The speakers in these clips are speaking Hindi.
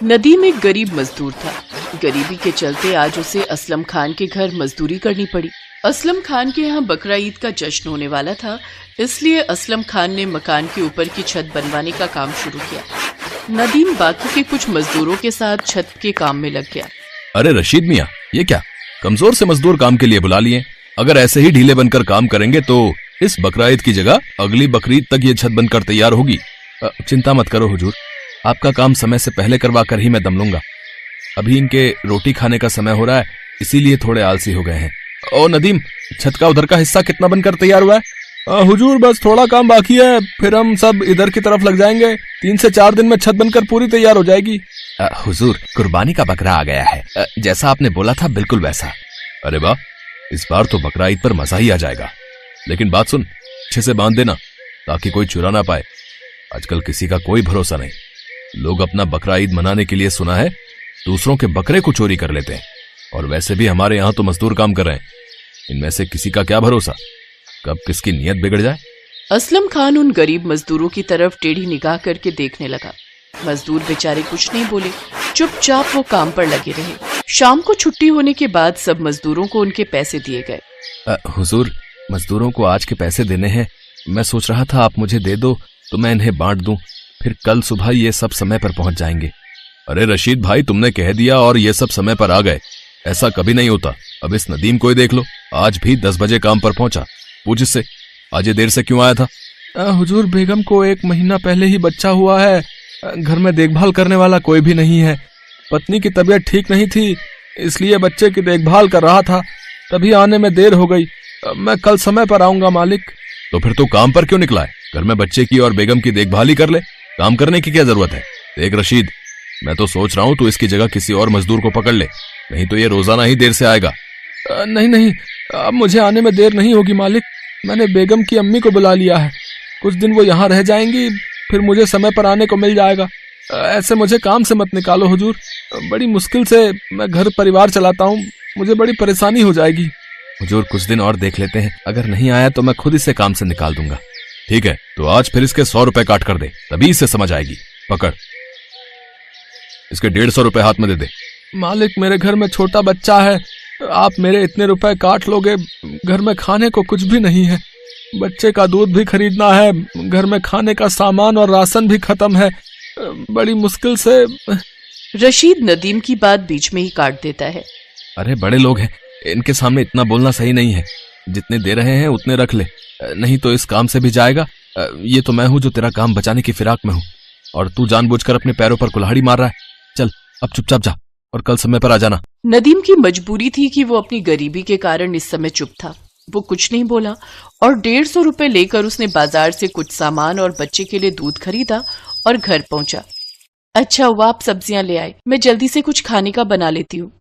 नदीम एक गरीब मजदूर था। गरीबी के चलते आज उसे असलम खान के घर मजदूरी करनी पड़ी। असलम खान के यहाँ बकरा ईद का जश्न होने वाला था, इसलिए असलम खान ने मकान के ऊपर की छत बनवाने का काम शुरू किया। नदीम बाकी के कुछ मजदूरों के साथ छत के काम में लग गया। अरे रशीद मियाँ, ये क्या कमजोर से मजदूर काम के लिए बुला लिए? अगर ऐसे ही ढीले बनकर काम करेंगे तो इस बकरा ईद की जगह अगली बकरीद तक ये छत बनकर तैयार होगी। चिंता मत करो हुजूर, आपका काम समय से पहले करवा कर ही मैं दम लूंगा। अभी इनके रोटी खाने का समय हो रहा है, इसीलिए थोड़े आलसी हो गए हैं। ओ नदीम, छत का उधर का हिस्सा कितना बनकर तैयार हुआ है? हुजूर बस थोड़ा काम बाकी है, फिर हम सब इधर की तरफ लग जाएंगे। 3 से 4 दिन में छत बनकर पूरी तैयार हो जाएगी। हुजूर, कुर्बानी का बकरा आ गया है, जैसा आपने बोला था बिल्कुल वैसा। अरे वाह, इस बार तो बकरा ईद पर मजा ही आ जाएगा। लेकिन बात सुन, अच्छे से बांध देना ताकि कोई चुरा ना पाए। आजकल किसी का कोई भरोसा नहीं। लोग अपना बकरा ईद मनाने के लिए सुना है दूसरों के बकरे को चोरी कर लेते हैं, और वैसे भी हमारे यहाँ तो मजदूर काम कर रहे हैं। इनमें से किसी का क्या भरोसा, कब किसकी नीयत बिगड़ जाए। असलम खान उन गरीब मजदूरों की तरफ टेढ़ी निगाह करके देखने लगा। मजदूर बेचारे कुछ नहीं बोले, चुपचाप वो काम पर लगे रहे। शाम को छुट्टी होने के बाद सब मजदूरों को उनके पैसे दिए गए। हुजूर, मजदूरों को आज के पैसे देने हैं। मैं सोच रहा था आप मुझे दे दो तो मैं इन्हें बांट दूं, फिर कल सुबह ये सब समय पर पहुंच जाएंगे। अरे रशीद भाई, तुमने कह दिया और ये सब समय पर आ गए, ऐसा कभी नहीं होता। अब इस नदीम को ही देख लो, आज भी 10 बजे काम पर पहुंचा। पूछ इससे आज ये देर से क्यों आया था? हुजूर, बेगम को 1 महीना पहले ही बच्चा हुआ है। घर में देखभाल करने वाला कोई भी नहीं है। पत्नी की तबीयत ठीक नहीं थी, इसलिए बच्चे की देखभाल कर रहा था, तभी आने में देर हो गई। मैं कल समय पर आऊंगा मालिक। तो फिर तू काम पर क्यों निकला है? घर में बच्चे की और बेगम की देखभाल ही कर ले, काम करने की क्या जरूरत है? देख रशीद, मैं तो सोच रहा हूँ तू इसकी जगह किसी और मजदूर को पकड़ ले, नहीं तो ये रोजाना ही देर से आएगा। नहीं, अब मुझे आने में देर नहीं होगी मालिक। मैंने बेगम की अम्मी को बुला लिया है, कुछ दिन वो यहाँ रह जाएंगी, फिर मुझे समय पर आने को मिल जाएगा। ऐसे मुझे काम से मत निकालो हुजूर, बड़ी मुश्किल से मैं घर परिवार चलाता हूँ, मुझे बड़ी परेशानी हो जाएगी। हुजूर, कुछ दिन और देख लेते हैं, अगर नहीं आया तो मैं खुद इसे काम से निकाल दूंगा। ठीक है, तो आज फिर इसके 100 रुपए काट कर दे, तभी इसे समझ आएगी। पकड़, इसके 150 रुपए हाथ में दे दे। मालिक, मेरे घर में छोटा बच्चा है, आप मेरे इतने रुपए काट लोगे? घर में खाने को कुछ भी नहीं है, बच्चे का दूध भी खरीदना है, घर में खाने का सामान और राशन भी खत्म है, बड़ी मुश्किल से। रशीद नदीम की बात बीच में ही काट देता है। अरे बड़े लोग हैं, इनके सामने इतना बोलना सही नहीं है। जितने दे रहे हैं उतने रख ले, नहीं तो इस काम से भी जाएगा। ये तो मैं हूं जो तेरा काम बचाने की फिराक में हूं, और तू जानबूझकर अपने पैरों पर कुल्हाड़ी मार रहा है। चल अब चुपचाप जा और कल समय पर आ जाना। नदीम की मजबूरी थी कि वो अपनी गरीबी के कारण इस समय चुप था। वो कुछ नहीं बोला और 150 रुपए लेकर उसने बाजार से कुछ सामान और बच्चे के लिए दूध खरीदा और घर पहुंचा। अच्छा हुआ आप सब्जियां ले आए, मैं जल्दी से कुछ खाने का बना लेती हूँ।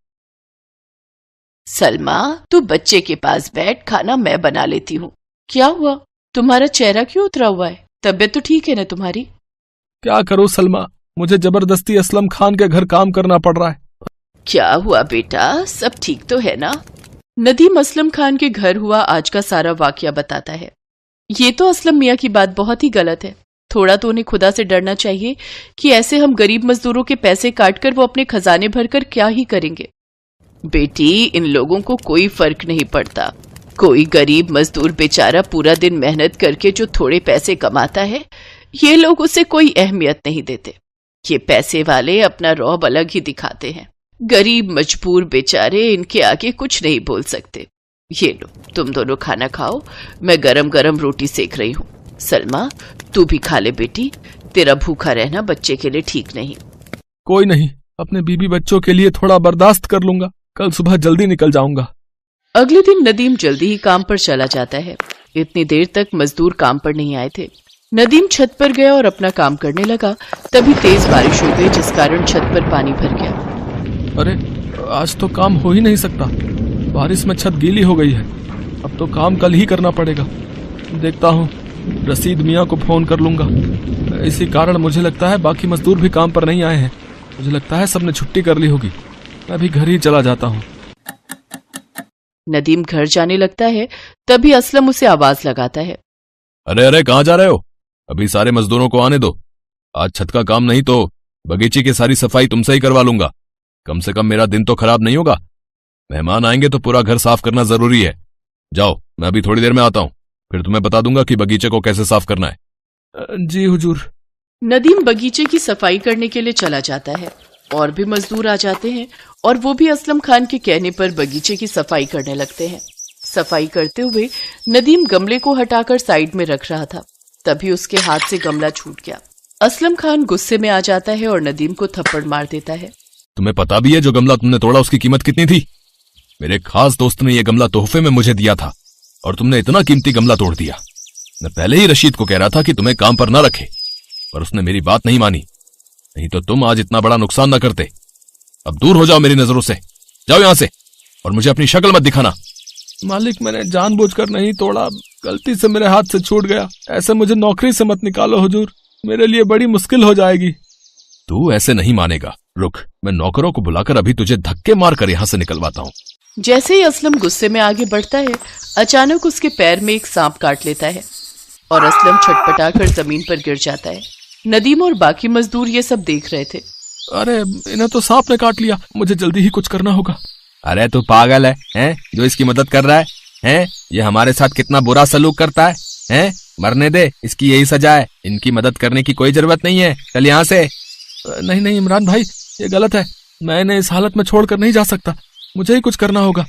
सलमा, तू बच्चे के पास बैठ, खाना मैं बना लेती हूँ। क्या हुआ, तुम्हारा चेहरा क्यों उतरा हुआ है? तबीयत तो ठीक है ना तुम्हारी? क्या करूं सलमा, मुझे जबरदस्ती असलम खान के घर काम करना पड़ रहा है। क्या हुआ बेटा, सब ठीक तो है ना? नदीम असलम खान के घर हुआ आज का सारा वाकया बताता है। ये तो असलम मियाँ की बात बहुत ही गलत है। थोड़ा तो उन्हें खुदा से डरना चाहिए कि ऐसे हम गरीब मजदूरों के पैसे काटकर वो अपने खजाने भरकर क्या ही करेंगे। बेटी, इन लोगों को कोई फर्क नहीं पड़ता। कोई गरीब मजदूर बेचारा पूरा दिन मेहनत करके जो थोड़े पैसे कमाता है, ये लोग उसे कोई अहमियत नहीं देते। ये पैसे वाले अपना रौब अलग ही दिखाते हैं। गरीब मजबूर बेचारे इनके आगे कुछ नहीं बोल सकते। ये लो, तुम दोनों खाना खाओ, मैं गरम गरम रोटी सेक रही हूँ। सलमा, तू भी खा ले बेटी, तेरा भूखा रहना बच्चे के लिए ठीक नहीं। कोई नहीं, अपने बीबी बच्चों के लिए थोड़ा बर्दाश्त कर लूंगा, कल सुबह जल्दी निकल जाऊंगा। अगले दिन नदीम जल्दी ही काम पर चला जाता है। इतनी देर तक मजदूर काम पर नहीं आए थे। नदीम छत पर गया और अपना काम करने लगा, तभी तेज बारिश हो गई जिस कारण छत पर पानी भर गया। अरे, आज तो काम हो ही नहीं सकता, बारिश में छत गीली हो गई है। अब तो काम कल ही करना पड़ेगा। देखता हूँ, रशीद मियाँ को फोन कर लूंगा। इसी कारण मुझे लगता है बाकी मजदूर भी काम पर नहीं आए हैं। मुझे लगता है सबने छुट्टी कर ली होगी। मैं भी घर ही चला जाता हूँ। नदीम घर जाने लगता है, तभी असलम उसे आवाज लगाता है। अरे अरे, कहाँ जा रहे हो? अभी सारे मजदूरों को आने दो, आज छत का काम नहीं तो बगीचे की सारी सफाई तुमसे ही करवा लूंगा। कम से कम मेरा दिन तो खराब नहीं होगा। मेहमान आएंगे तो पूरा घर साफ करना जरूरी है। जाओ, मैं अभी थोड़ी देर में आता हूं, फिर तुम्हें बता दूंगा कि बगीचे को कैसे साफ करना है। जी हुजूर। नदीम बगीचे की सफाई करने के लिए चला जाता है। और भी मजदूर आ जाते हैं और वो भी असलम खान के कहने पर बगीचे की सफाई करने लगते हैं। सफाई करते हुए नदीम गमले को हटाकर साइड में रख रहा था, तभी उसके हाथ से गमला छूट गया। असलम खान गुस्से में आ जाता है और नदीम को थप्पड़ मार देता है। तुम्हें पता भी है जो गमला तुमने तोड़ा उसकी कीमत कितनी थी? मेरे खास दोस्त ने यह गमला तोहफे में मुझे दिया था और तुमने इतना कीमती गमला तोड़ दिया। मैं पहले ही रशीद को कह रहा था कि तुम्हें काम पर ना रखे, पर उसने मेरी बात नहीं मानी, नहीं तो तुम आज इतना बड़ा नुकसान ना करते। अब दूर हो जाओ मेरी नजरों से, जाओ यहां से, और मुझे अपनी शक्ल मत दिखाना। मालिक, मैंने जानबूझकर नहीं तोड़ा, गलती से मेरे हाथ से छूट गया। ऐसे मुझे नौकरी से मत निकालो हुजूर, मेरे लिए बड़ी मुश्किल हो जाएगी। तू ऐसे नहीं मानेगा। रुक, मैं नौकरों को बुलाकर अभी तुझे धक्के मार कर यहां से निकलवाता हूं। जैसे ही असलम गुस्से में आगे बढ़ता है, अचानक उसके पैर में एक सांप काट लेता है और असलम छटपटाकर जमीन पर गिर जाता है। नदीम और बाकी मजदूर ये सब देख रहे थे। अरे, इन्हें तो सांप ने काट लिया, मुझे जल्दी ही कुछ करना होगा। अरे तू पागल है जो इसकी मदद कर रहा है? ये हमारे साथ कितना बुरा सलूक करता है? मरने दे, इसकी यही सजा है। इनकी मदद करने की कोई जरूरत नहीं है, चल यहाँ से। नहीं नहीं इमरान भाई, ये गलत है। मैं इन्हें इस हालत में छोड़कर नहीं जा सकता, मुझे ही कुछ करना होगा,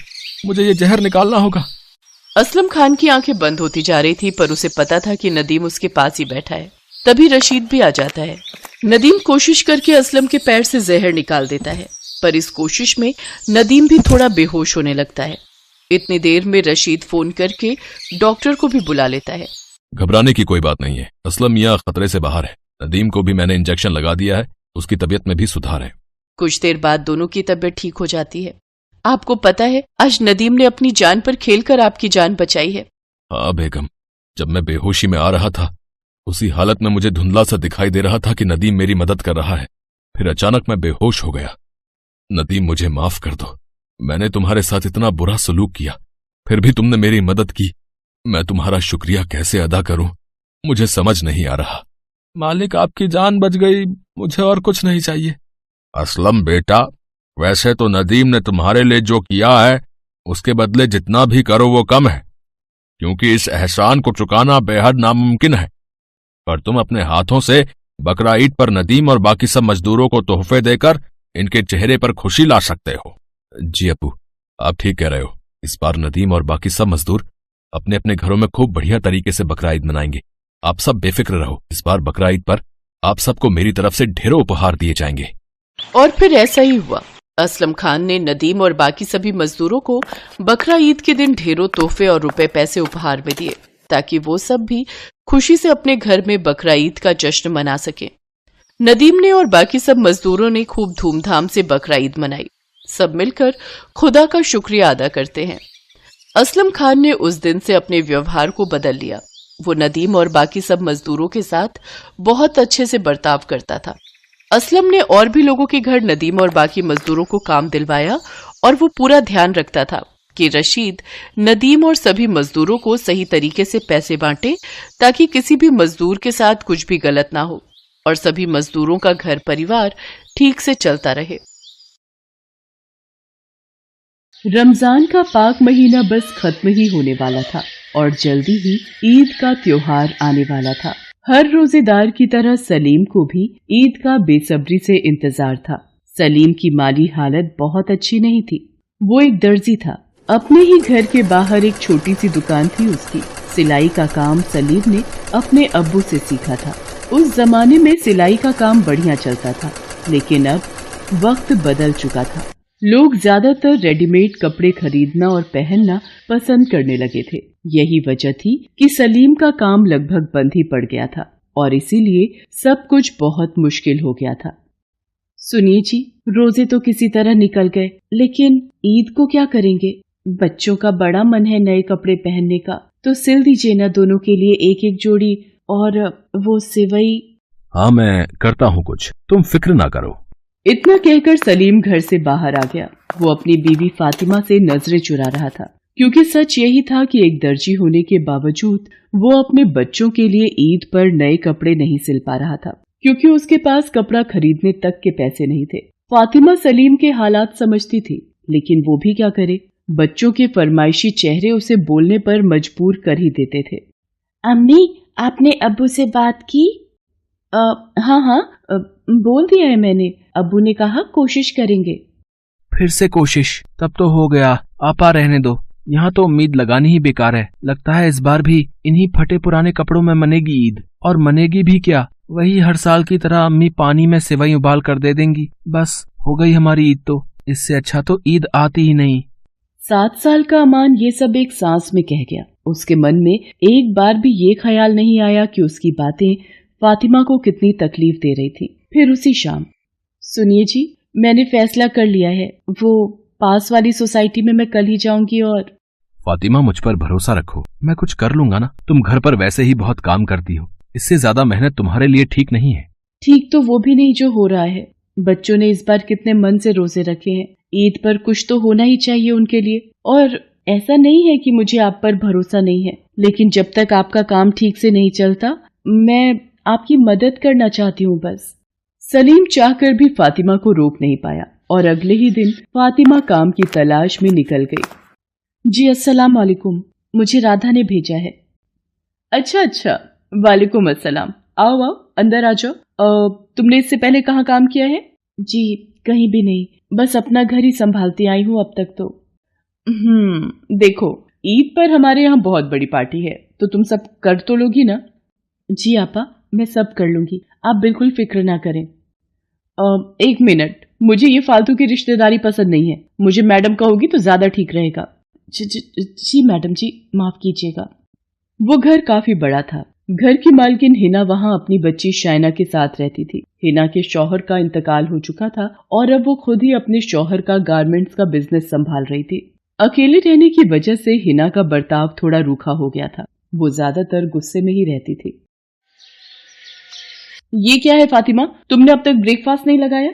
मुझे ये जहर निकालना होगा। असलम खान की आंखें बंद होती जा रही थी, पर उसे पता था कि नदीम उसके पास ही बैठा है। तभी रशीद भी आ जाता है। नदीम कोशिश करके असलम के पैर से जहर निकाल देता है, पर इस कोशिश में नदीम भी थोड़ा बेहोश होने लगता है। इतनी देर में रशीद फोन करके डॉक्टर को भी बुला लेता है। घबराने की कोई बात नहीं है, असलम मियां खतरे से बाहर है। नदीम को भी मैंने इंजेक्शन लगा दिया है, उसकी तबीयत में भी सुधार है। कुछ देर बाद दोनों की तबीयत ठीक हो जाती है। आपको पता है, आज नदीम ने अपनी जान पर खेलकर आपकी जान बचाई है। हाँ बेगम, जब मैं बेहोशी में आ रहा था उसी हालत में मुझे धुंधला सा दिखाई दे रहा था कि नदीम मेरी मदद कर रहा है, फिर अचानक मैं बेहोश हो गया। नदीम, मुझे माफ कर दो, मैंने तुम्हारे साथ इतना बुरा सलूक किया, फिर भी तुमने मेरी मदद की। मैं तुम्हारा शुक्रिया कैसे अदा करूं, मुझे समझ नहीं आ रहा। मालिक, आपकी जान बच गई, मुझे और कुछ नहीं चाहिए। असलम बेटा, वैसे तो नदीम ने तुम्हारे लिए जो किया है उसके बदले जितना भी करो वो कम है, क्योंकि इस एहसान को चुकाना बेहद नामुमकिन है। पर तुम अपने हाथों से बकरा ईद पर नदीम और बाकी सब मजदूरों को तोहफे देकर इनके चेहरे पर खुशी ला सकते हो। जी अब्बू, आप ठीक कह रहे हो। इस बार नदीम और बाकी सब मजदूर अपने अपने घरों में खूब बढ़िया तरीके से बकरा ईद मनाएंगे। आप सब बेफिक्र रहो, इस बार बकरा ईद पर आप सबको मेरी तरफ से ढेरों उपहार दिए जाएंगे। और फिर ऐसा ही हुआ। असलम खान ने नदीम और बाकी सभी मजदूरों को बकरा ईद के दिन ढेरों तोहफे और रुपए पैसे उपहार में दिए, ताकि वो सब भी खुशी से अपने घर में बकरा ईद का जश्न मना सके। नदीम ने और बाकी सब मजदूरों ने खूब धूमधाम से बकरा ईद मनाई। सब मिलकर खुदा का शुक्रिया अदा करते हैं। असलम खान ने उस दिन से अपने व्यवहार को बदल लिया। वो नदीम और बाकी सब मजदूरों के साथ बहुत अच्छे से बर्ताव करता था। असलम ने और भी लोगों के घर नदीम और बाकी मजदूरों को काम दिलवाया और वो पूरा ध्यान रखता था कि रशीद नदीम और सभी मजदूरों को सही तरीके से पैसे बांटे, ताकि किसी भी मजदूर के साथ कुछ भी गलत ना हो और सभी मजदूरों का घर परिवार ठीक से चलता रहे। रमजान का पाक महीना बस खत्म ही होने वाला था और जल्दी ही ईद का त्योहार आने वाला था। हर रोजेदार की तरह सलीम को भी ईद का बेसब्री से इंतजार था। सलीम की माली हालत बहुत अच्छी नहीं थी। वो एक दर्जी था। अपने ही घर के बाहर एक छोटी सी दुकान थी उसकी। सिलाई का काम सलीम ने अपने अब्बू से सीखा था। उस जमाने में सिलाई का काम बढ़िया चलता था, लेकिन अब वक्त बदल चुका था। लोग ज्यादातर रेडीमेड कपड़े खरीदना और पहनना पसंद करने लगे थे। यही वजह थी कि सलीम का काम लगभग बंद ही पड़ गया था और इसीलिए सब कुछ बहुत मुश्किल हो गया था। सुनिए जी, रोजे तो किसी तरह निकल गए, लेकिन ईद को क्या करेंगे? बच्चों का बड़ा मन है नए कपड़े पहनने का, तो सिल दीजिए ना दोनों के लिए एक एक जोड़ी, और वो सिवई। हाँ, मैं करता हूँ कुछ, तुम फिक्र ना करो। इतना कहकर सलीम घर से बाहर आ गया। वो अपनी बीवी फातिमा से नजरें चुरा रहा था, क्योंकि सच यही था कि एक दर्जी होने के बावजूद वो अपने बच्चों के लिए ईद पर नए कपड़े नहीं सिल पा रहा था। क्योंकि उसके पास कपड़ा खरीदने तक के पैसे नहीं थे। फातिमा सलीम के हालात समझती थी, लेकिन वो भी क्या करे, बच्चों के फरमाइशी चेहरे उसे बोलने पर मजबूर कर ही देते थे। अम्मी, आपने अब्बू से बात की? हाँ, बोल दिया है मैंने। अब्बू ने कहा कोशिश करेंगे। फिर से कोशिश? तब तो हो गया, आपा रहने दो। यहाँ तो उम्मीद लगानी ही बेकार है। लगता है इस बार भी इन्हीं फटे पुराने कपड़ों में मनेगी ईद। और मनेगी भी क्या, वही हर साल की तरह अम्मी पानी में सेवई उबाल कर दे देंगी। बस हो गई हमारी ईद तो। इससे अच्छा तो ईद आती ही नहीं। 7 साल का अमान ये सब एक सांस में कह गया। उसके मन में एक बार भी ये ख्याल नहीं आया कि उसकी बातें फातिमा को कितनी तकलीफ दे रही थी। फिर उसी शाम, सुनिए जी, मैंने फैसला कर लिया है। वो पास वाली सोसाइटी में मैं कल ही जाऊंगी। और फातिमा, मुझ पर भरोसा रखो, मैं कुछ कर लूंगा ना। तुम घर पर वैसे ही बहुत काम करती हो, इससे ज्यादा मेहनत तुम्हारे लिए ठीक नहीं है। ठीक तो वो भी नहीं जो हो रहा है। बच्चों ने इस बार कितने मन से रोजे रखे हैं। ईद पर कुछ तो होना ही चाहिए उनके लिए। और ऐसा नहीं है कि मुझे आप पर भरोसा नहीं है, लेकिन जब तक आपका काम ठीक से नहीं चलता, मैं आपकी मदद करना चाहती हूँ बस। सलीम चाहकर भी फातिमा को रोक नहीं पाया और अगले ही दिन फातिमा काम की तलाश में निकल गई। जी अस्सलाम वालेकुम, मुझे राधा ने भेजा है। अच्छा, वालेकुम अस्सलाम। आओ अंदर आ जाओ। तुमने इससे पहले कहाँ काम किया है? जी कहीं भी नहीं, बस अपना घर ही संभालती आई हूँ अब तक तो। देखो, ईद पर हमारे यहाँ बहुत बड़ी पार्टी है, तो तुम सब कर तो लोगी ना? जी आपा, मैं सब कर लूंगी, आप बिल्कुल फिक्र ना करें। 1 मिनट, मुझे ये फालतू की रिश्तेदारी पसंद नहीं है। मुझे मैडम कहोगी तो ज्यादा ठीक रहेगा। जी मैडम जी, माफ कीजिएगा। वो घर काफी बड़ा था। घर की मालकिन हिना वहाँ अपनी बच्ची शाइना के साथ रहती थी। हिना के शौहर का इंतकाल हो चुका था और अब वो खुद ही अपने शौहर का गारमेंट्स का बिजनेस संभाल रही थी। अकेले रहने की वजह से हिना का बर्ताव थोड़ा रूखा हो गया था। वो ज्यादातर गुस्से में ही रहती थी। ये क्या है फातिमा, तुमने अब तक ब्रेकफास्ट नहीं लगाया?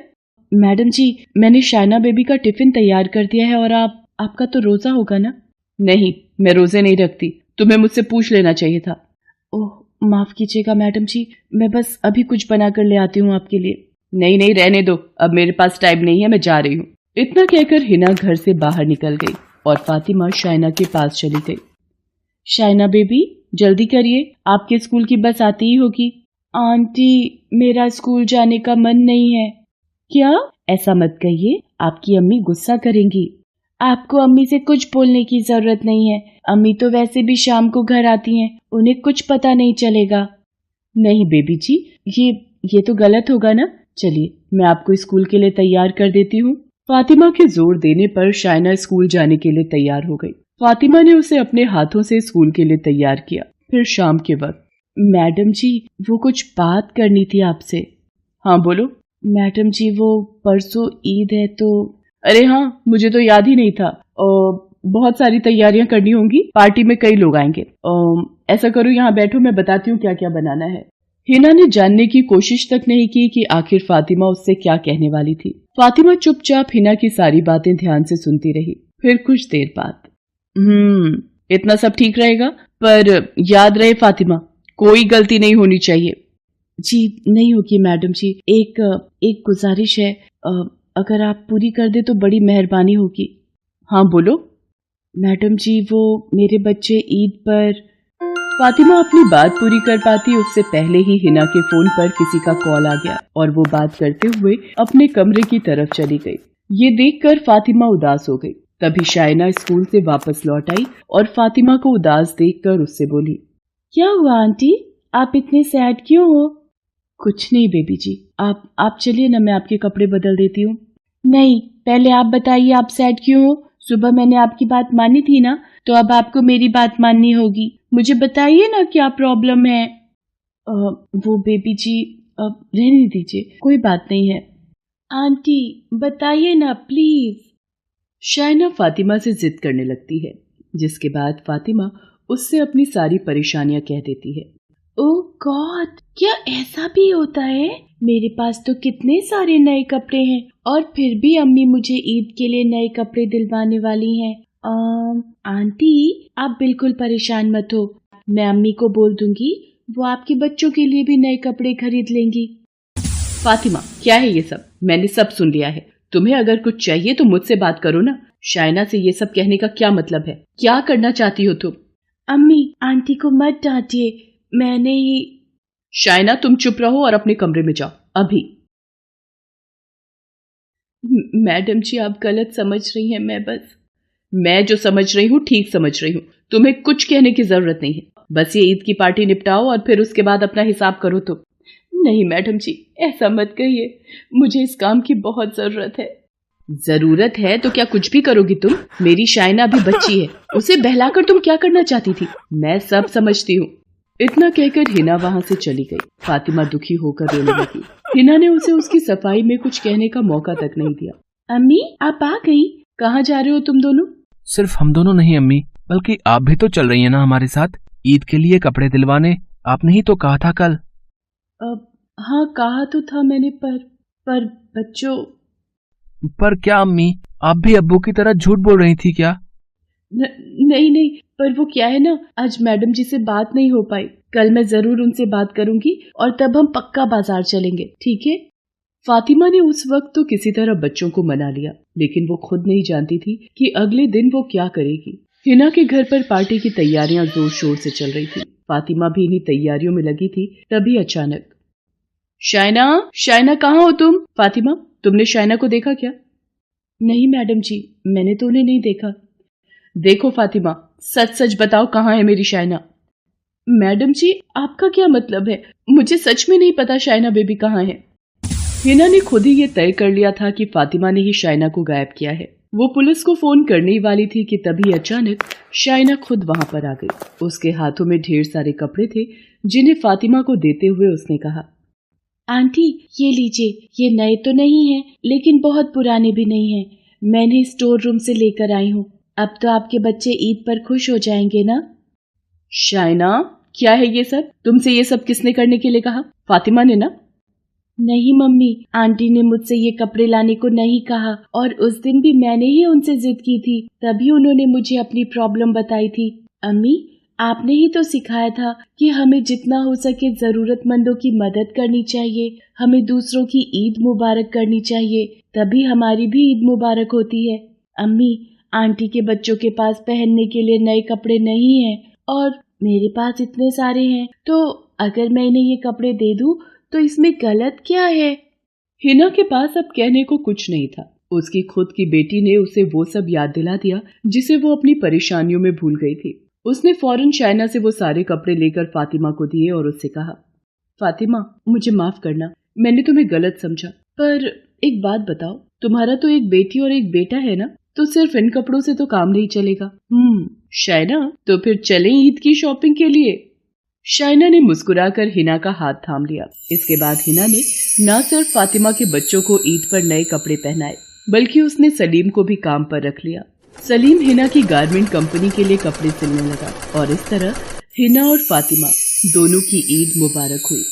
मैडम जी, मैंने शाइना बेबी का टिफिन तैयार कर दिया है। और आपका तो रोजा होगा ना? नहीं, मैं रोजे नहीं रखती। तुम्हें मुझसे पूछ लेना चाहिए था। ओह माफ कीजिएगा मैडम जी, मैं बस अभी कुछ बना कर ले आती हूँ आपके लिए। नहीं, रहने दो, अब मेरे पास टाइम नहीं है, मैं जा रही हूँ। इतना कहकर हिना घर से बाहर निकल गई और फातिमा शाइना के पास चली गई। शाइना बेबी, जल्दी करिए, आपके स्कूल की बस आती ही होगी। आंटी, मेरा स्कूल जाने का मन नहीं है। क्या? ऐसा मत कहिए, आपकी अम्मी गुस्सा करेंगी। आपको अम्मी से कुछ बोलने की जरूरत नहीं है। अम्मी तो वैसे भी शाम को घर आती हैं, उन्हें कुछ पता नहीं चलेगा। नहीं बेबी जी, ये तो गलत होगा ना। चलिए, मैं आपको स्कूल के लिए तैयार कर देती हूँ। फातिमा के जोर देने पर शाइना स्कूल जाने के लिए तैयार हो गई। फातिमा ने उसे अपने हाथों से स्कूल के लिए तैयार किया। फिर शाम के वक्त, मैडम जी, वो कुछ बात करनी थी आपसे। हाँ बोलो। मैडम जी, वो परसों ईद है तो। अरे हाँ, मुझे तो याद ही नहीं था। बहुत सारी तैयारियां करनी होंगी, पार्टी में कई लोग आएंगे। ऐसा करो, यहाँ बैठो, मैं बताती हूँ क्या क्या बनाना है। हिना ने जानने की कोशिश तक नहीं की कि आखिर फातिमा उससे क्या कहने वाली थी। फातिमा चुपचाप हिना की सारी बातें ध्यान से सुनती रही। फिर कुछ देर बाद, इतना सब ठीक रहेगा, पर याद रहे फातिमा, कोई गलती नहीं होनी चाहिए। जी नहीं होगी मैडम जी। एक गुजारिश है, अगर आप पूरी कर दे तो बड़ी मेहरबानी होगी। हाँ बोलो। मैडम जी, वो मेरे बच्चे ईद पर। फातिमा अपनी बात पूरी कर पाती उससे पहले ही हिना के फोन पर किसी का कॉल आ गया और वो बात करते हुए अपने कमरे की तरफ चली गई। ये देखकर फातिमा उदास हो गई। तभी शाइना स्कूल से वापस लौट आई और फातिमा को उदास देखकर उससे बोली, क्या हुआ आंटी, आप इतने सैड क्यों हो? कुछ नहीं बेबी जी, आप चलिए ना, मैं आपके कपड़े बदल देती हूँ। नहीं, पहले आप बताइए, आप सैड क्यों हो? सुबह मैंने आपकी बात मानी थी ना, तो अब आपको मेरी बात माननी होगी। मुझे बताइए ना क्या प्रॉब्लम है। वो बेबी जी, अब रहने दीजिए, कोई बात नहीं है। आंटी बताइए ना प्लीज। शाइना फातिमा से जिद करने लगती है, जिसके बाद फातिमा उससे अपनी सारी परेशानियां कह देती है। ओह गॉड, क्या ऐसा भी होता है? मेरे पास तो कितने सारे नए कपड़े हैं और फिर भी अम्मी मुझे ईद के लिए नए कपड़े दिलवाने वाली हैं। आंटी, आप बिल्कुल परेशान मत हो, मैं अम्मी को बोल दूंगी, वो आपके बच्चों के लिए भी नए कपड़े खरीद लेंगी। फातिमा, क्या है ये सब? मैंने सब सुन लिया है। तुम्हें अगर कुछ चाहिए तो मुझसे बात करो ना। शाइना से ये सब कहने का क्या मतलब है? क्या करना चाहती हो तुम? अम्मी, आंटी को मत डांटिए, मैंने ही। शाइना, तुम चुप रहो और अपने कमरे में जाओ अभी। मैडम जी, आप गलत समझ रही हैं। मैं जो समझ रही हूँ ठीक समझ रही हूँ। तुम्हें कुछ कहने की जरूरत नहीं है। बस ये ईद की पार्टी निपटाओ और फिर उसके बाद अपना हिसाब करो तुम। नहीं मैडम जी, ऐसा मत कहिए, मुझे इस काम की बहुत जरूरत है। जरूरत है तो क्या कुछ भी करोगी तुम? मेरी शाइना अभी बच्ची है, उसे बहलाकर तुम क्या करना चाहती थी? मैं सब समझती हूँ। इतना कहकर हिना वहां से चली गई। फातिमा दुखी होकर रोने लगी। हिना ने उसे उसकी सफाई में कुछ कहने का मौका तक नहीं दिया। अम्मी, आप आ गई? कहाँ जा रहे हो तुम दोनों? सिर्फ हम दोनों नहीं अम्मी, बल्कि आप भी तो चल रही हैं ना हमारे साथ, ईद के लिए कपड़े दिलवाने। आपने ही तो कहा था कल। हाँ, कहा तो था मैंने, पर बच्चों। पर क्या अम्मी, आप भी अब्बू की तरह झूठ बोल रही थी क्या? नहीं, पर वो क्या है ना, आज मैडम जी से बात नहीं हो पाई। कल मैं जरूर उनसे बात करूंगी और तब हम पक्का बाजार चलेंगे, ठीक है? फातिमा ने उस वक्त तो किसी तरह बच्चों को मना लिया, लेकिन वो खुद नहीं जानती थी कि अगले दिन वो क्या करेगी। हिना के घर पर पार्टी की तैयारियां जोर शोर से चल रही थी। फातिमा भी इन्हीं तैयारियों में लगी थी। तभी अचानक, शाइना कहाँ हो तुम? फातिमा, तुमने शाइना को देखा क्या? नहीं मैडम जी, मैंने तो उन्हें नहीं देखा। देखो फातिमा, सच सच बताओ, कहाँ है मेरी शाइना? मैडम जी, आपका क्या मतलब है? मुझे सच में नहीं पता शाइना बेबी कहाँ है। हिना ने खुद ही ये तय कर लिया था कि फातिमा ने ही शाइना को गायब किया है। वो पुलिस को फोन करने ही वाली थी कि तभी अचानक शाइना खुद वहां पर आ गई। उसके हाथों में ढेर सारे कपड़े थे जिन्हें फातिमा को देते हुए उसने कहा, आंटी ये लीजिए, ये नए तो नहीं हैं, लेकिन बहुत पुराने भी नहीं हैं। मैंने स्टोर रूम से लेकर आई हूँ। अब तो आपके बच्चे ईद पर खुश हो जाएंगे ना? शाइना, क्या है ये सब? तुमसे ये सब किसने करने के लिए कहा? फातिमा ने ना? नहीं मम्मी, आंटी ने मुझसे ये कपड़े लाने को नहीं कहा, और उस दिन भी मैंने ही उनसे जिद की थी, तभी उन्होंने मुझे अपनी प्रॉब्लम बताई थी। अम्मी, आपने ही तो सिखाया था कि हमें जितना हो सके जरूरतमंदों की मदद करनी चाहिए, हमें दूसरों की ईद मुबारक करनी चाहिए, तभी हमारी भी ईद मुबारक होती है। अम्मी, आंटी के बच्चों के पास पहनने के लिए नए कपड़े नहीं हैं और मेरे पास इतने सारे हैं, तो अगर मैं इन्हें ये कपड़े दे दूं तो इसमें गलत क्या है? हिना के पास अब कहने को कुछ नहीं था। उसकी खुद की बेटी ने उसे वो सब याद दिला दिया जिसे वो अपनी परेशानियों में भूल गई थी। उसने फौरन शाइना से वो सारे कपड़े लेकर फातिमा को दिए और उससे कहा, फातिमा, मुझे माफ करना, मैंने तुम्हें गलत समझा, पर एक बात बताओ, तुम्हारा तो एक बेटी और एक बेटा है ना, तो सिर्फ इन कपड़ों से तो काम नहीं चलेगा। शाइना, तो फिर चलें ईद की शॉपिंग के लिए? शाइना ने मुस्कुराकर हिना का हाथ थाम लिया। इसके बाद हिना ने न सिर्फ फातिमा के बच्चों को ईद पर नए कपड़े पहनाए, बल्कि उसने सलीम को भी काम पर रख लिया। सलीम हिना की गारमेंट कंपनी के लिए कपड़े सिलने लगा और इस तरह हिना और फातिमा दोनों की ईद मुबारक हुई।